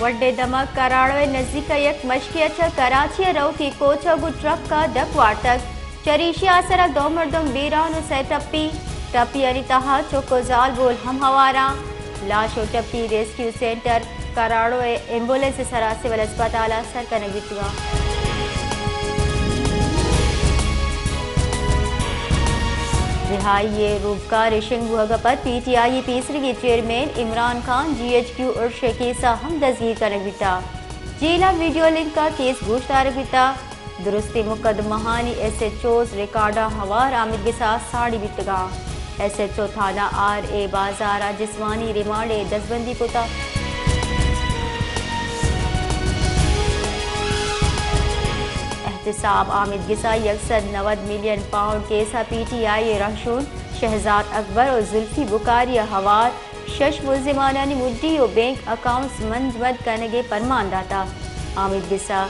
वड्डे धमक कराड़वे नजदीक एक मशकियत कराची रो की कोचगु ट्रक का दकवाटक चरीशी आसरा दो मर्दम बीरान से टप्पी अनितहा चोकोजाल बोल हम हवारा लाशो टप्पी रेस्क्यू सेंटर कराड़ो एम्बुलेंस सरा सिविल अस्पताल सर कनगितुआ रिहाई रूपकार रिशिंग पर PTI पीसरी के चेयरमैन इमरान खान GHQ और शेकेसा हम दस्तगीर करबिता जिला वीडियो लिंक का केस गोश्तार बिता दुरुस्ती मुकदमहानी SHOs रिकॉर्डा हवार आमिर के साथ साड़ी बितगा SHO थाना RA बाजारा जिस्मानी रिमांडे दसबंदी पुता एहतसाब आमिद गिसा 190 मिलियन पाउंड केसा PTI रहशून शहजाद अकबर और जुल्फी बुखारी हवार शश मुलजिमाना ने मुद्दी और बैंक अकाउंट्स मंजमद करने के फरमानदाता आमिद गिसा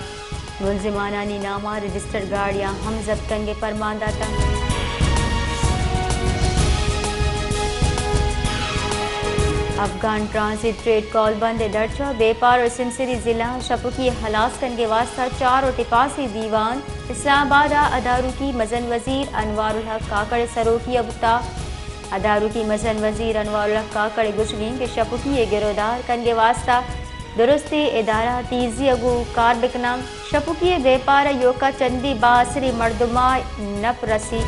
मुलजिमाना ने नामा रजिस्टर्ड गाड़ियां हम जब्त करने के फरमानदाता अफगान ट्रांसिट ट्रेड कॉल बंद दर्जा बेपार और सिमसरी जिला शपुकी हलास करने के वास्ता 4 और टिपासी दीवान इस्लामाबाद अदारू की मजन वजीर अनवारुल हक काकड़ सरोकी अबुता अदारू की मजन वजीर अनवारुल हक काकड़ गुशगीन के शपुकी गिरोदार करने के वास्ता दुरुस्ती इदारा तीजी अगू कार बिकना शपुकी बेपार योका चंदी बासरी मर्दुमा नप रसी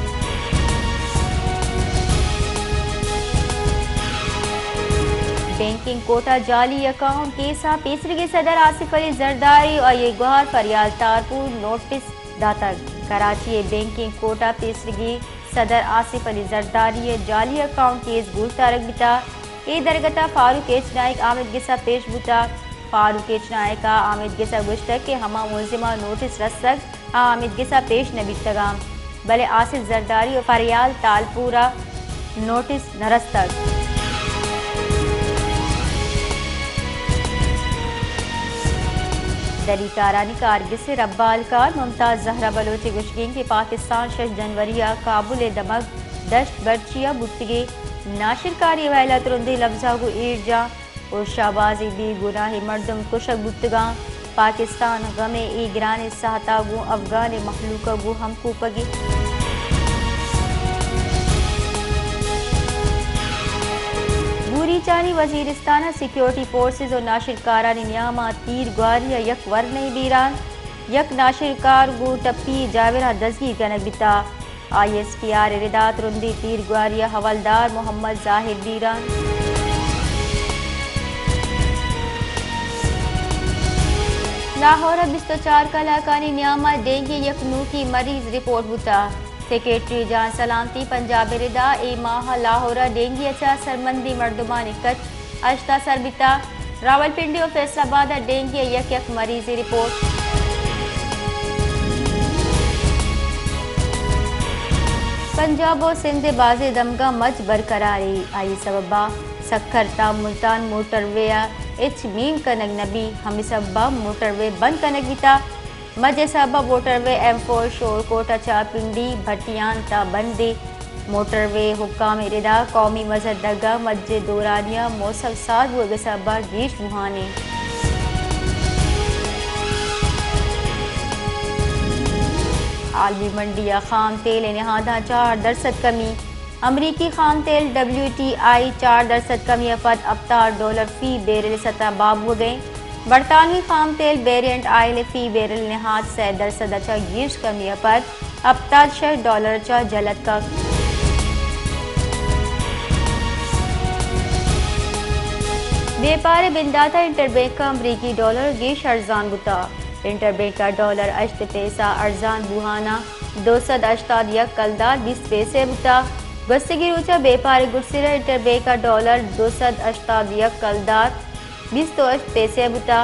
बैंकिंग कोटा जाली अकाउंट केसा पेसरी के सदर आसिफ अली जरदारी और ये गुहार फरियाल तारपुर नोटिस दाता कराची बैंकिंग कोटा पेसरी सदर आसिफ अली जरदारी जाली अकाउंट केस गुस्ता रखबिता ए दरगता फारूक एच नायक आमिद गिसा पेश बुता फारूक एच नायका आमिद गिसा गुश्तक के हमा मुलजिमा नोटिस रसक आमिद गिसा पेश नबितगाम भले आसिफ जरदारी और फरियाल तालपुरा नोटिस नरस्तक दली कारानी कारगिल से रब्बाल कार मुमताज जहरा बलोची गुशगीन के पाकिस्तान 6 जनवरिया काबुल दमक दश्त बर्चिया बुतगे नाशिरकारी वैला तुरंदी लफ्जागु ईरजा और शाबाजी बी गुनाही मर्दम कुशक बुतगा पाकिस्तान गमे ई गिरान सहतागु अफगान महलूकगु हमकूपगी बूरी चानी वजीरिस्ताना सिक्योरिटी फोर्सेस और नाशिरकारा ने नियामा तीर ग्वारिया यक वरने बीरान यक नाशिरकार गु टप्पी जावेरा दजगी कनक बिता ISPR रिदात रुंदी तीर ग्वारिया हवलदार मोहम्मद जाहिद बीरान लाहौर 24 कलाकानी नियामा डेंगू यकनू की मरीज रिपोर्ट बुता सेक्रेटरी जान सलामती पंजाब रिदा ए माह लाहौर डेंगी अच्छा सरमंदी मर्दुमान कच अश्ता सरबिता रावलपिंडी और फैसलाबाद डेंगी यक मरीज रिपोर्ट पंजाब और सिंध बाजे दमगा मच बरकरारी आई सबबा सखर ता मुल्तान मोटरवे एच मीम कनक नबी हमी सबा मोटरवे बंद कनक बिता मजे सबा मोटरवे M4 शोर कोटा चापिंडी भटियान ता बंदे मोटरवे हुक्काम रिदा कौमी मजहद दगा मस्जिद दौरानिया मौसम साज वो सबा गीश मुहाने आलमी मंडिया खाम तेल नहादा 4% कमी अमरीकी खाम तेल WTI 4% कमी अफद अफ्तार डॉलर फी बैरल सतह बाब हो गए बरतानवी खाम तेल वेरिएंट आयल फी बैरल नहाद 10% अच्छा गिर्श कमी पर अफ्तार $6 चा जलत का व्यापार बिंदाता इंटरबैंक का अमरीकी डॉलर गिश अर्जान बुता इंटरबैंक का डॉलर 8 पैसा अर्जान बुहाना 280 यक कलदार 20 पैसे बुता गस्तगी रूचा व्यापारी गुटसिरा इंटरबैंक का डॉलर 280 यक कलदार 20 पैसे बुता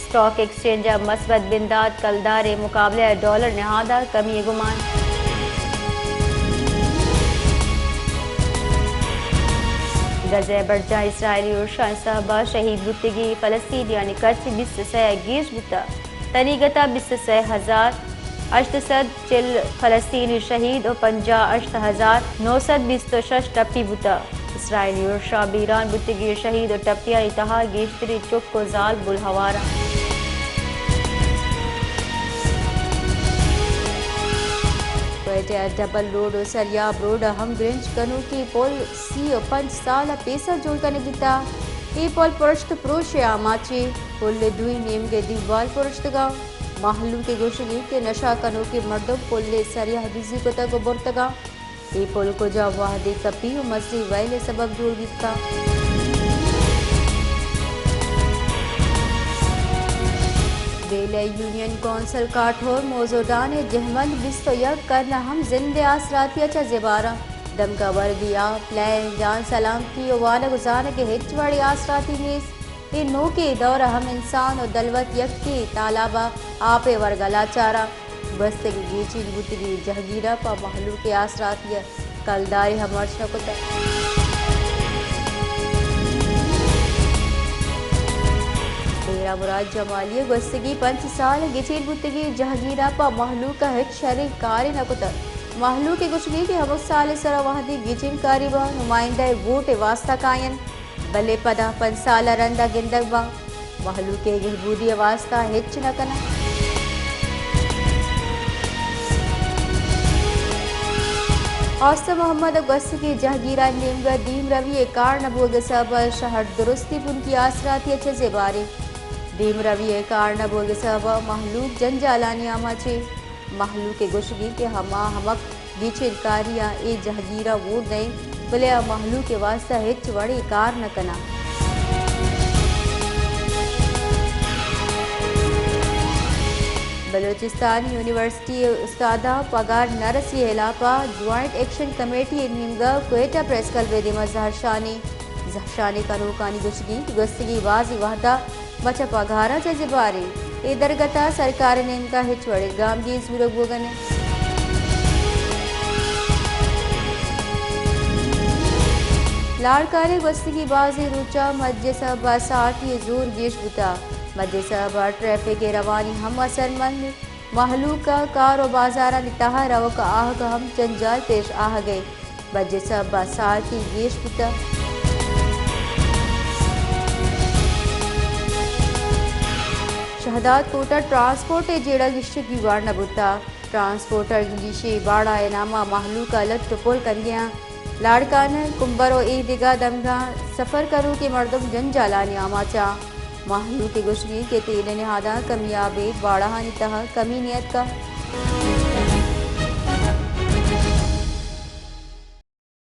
स्टॉक एक्सचेंज मस्बत बिंदात कलदार मुकाबले डॉलर नहादा कमी गुमान गज़े बर्जा इसराइली और शाहसाबा शहीद बुतगी फलस्तीन यानी कच्छ 20 गिर्श बुता तरीगता 20,000 चिल फलस्तीनी शहीद और 50,926 टप्पी बुता اسرائیلی اور شاب ایران بتگی شہید اور ٹپیا اتحاد گیشتری چک کو زال بلہوارا کوئٹہ ڈبل روڈ و سریاب روڈ ہم گرنچ کنو کی پول 35 سال پیسہ جوڑ کرنے گتا ای پول پرشت پروش آماچی پول دوئی نیم کے دیوال پرشتگا محلو کے گوشگی کے نشا کنو کے مردم پول سریہ حدیثی کو تک برتگا ای پول کو جا واحدی کپی و مزدی ویل سبب جوڑ گتا بیلے یونین کونسل کاٹھور موزودان جہمن 21 کرنا ہم زندے آسراتی اچھا زبارہ دمکا وردیا پلین جان سلام کی والا گزارہ کے ہچواڑی آسراتی نیز یہ نو کے دور ہم انسان و دلوت یک کی طالبہ آپ ورگلا چارا بستگی گیچی بتگی جہگیرہ پا محلو کے آسراتی کلداری ہمارچ نکتا میرا مراد جمالی گستگی 5 سال گچیل بتگی جہگیرہ پا محلو کا ہچ شریک کاری نکتا محلو کے گشگی کے ہم سال سرا وحدی گچین کاری با نمائندہ ووٹ واسطہ کائن بلے پدا 5 سال رندہ گندگ با محلو کے گہبودی واسطہ ہچ نکنا آستا محمد گستگی جہگیرہ نیمگا دیم روی کار نبوگ سب شہر درستی بن کی آسراتی اچھے زباری دیم روی کار نبوگ سب محلوک جنجالانی آماچے محلو کے گشگی کے ہمک گیچن کاریاں اے جہگیرہ ووٹ نہیں بلے محلو کے واسطہ ہچ وڑی کار نکنا بلوچستان یونیورسٹی استادہ پگار نرسی علاقہ جوائنٹ ایکشن کمیٹی نیمگا کوئٹہ پریس کلبے دیما زہرشانی کنوکانی گستگی بازی وحدہ بچہ پگارہ جزباری ای درگتا سرکار نیمگا ہچ وڑے گام گی زورگ بوگنے لاڑکارے گستگی بازی روچا مجلسہ باساٹی زور گیش بتا مجلسہ با ٹریفک روانی ہم اثر مند محلو کا کار و بازارہ نتہا رو کا آہگ ہم جنجال پیش آہ گئے مجلسہ باساٹی گیش بتا شہداد کوٹا ٹرانسپورٹ جیڑا گشت کی وارنا بتا ٹرانسپورٹر گیشی باڑا انامہ محلو کا لٹ پول کنگیاں لاڑکان کمبر و ایدگاہ دمگاہ سفر کرو کے مردم جنجالانی آماچا محلو کے گشگی کے تیل نہادہ کمیابی باڑہانی تہا کمی نیت کا